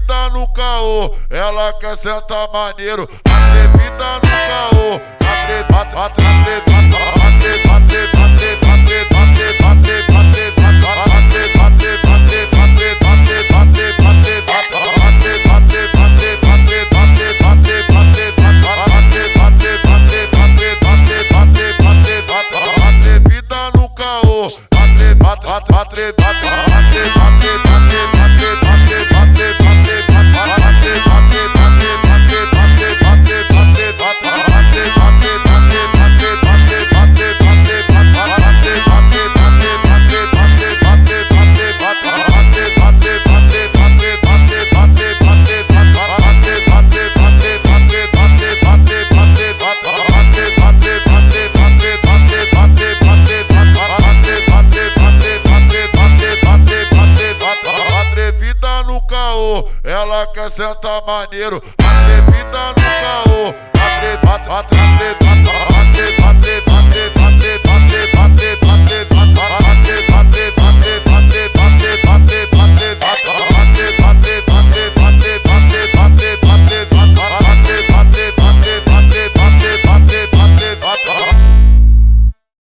Atrevida no caô, ela quer sentar maneiro. Atrevida no caô, ela quer sentar maneiro. Atrevida no caô,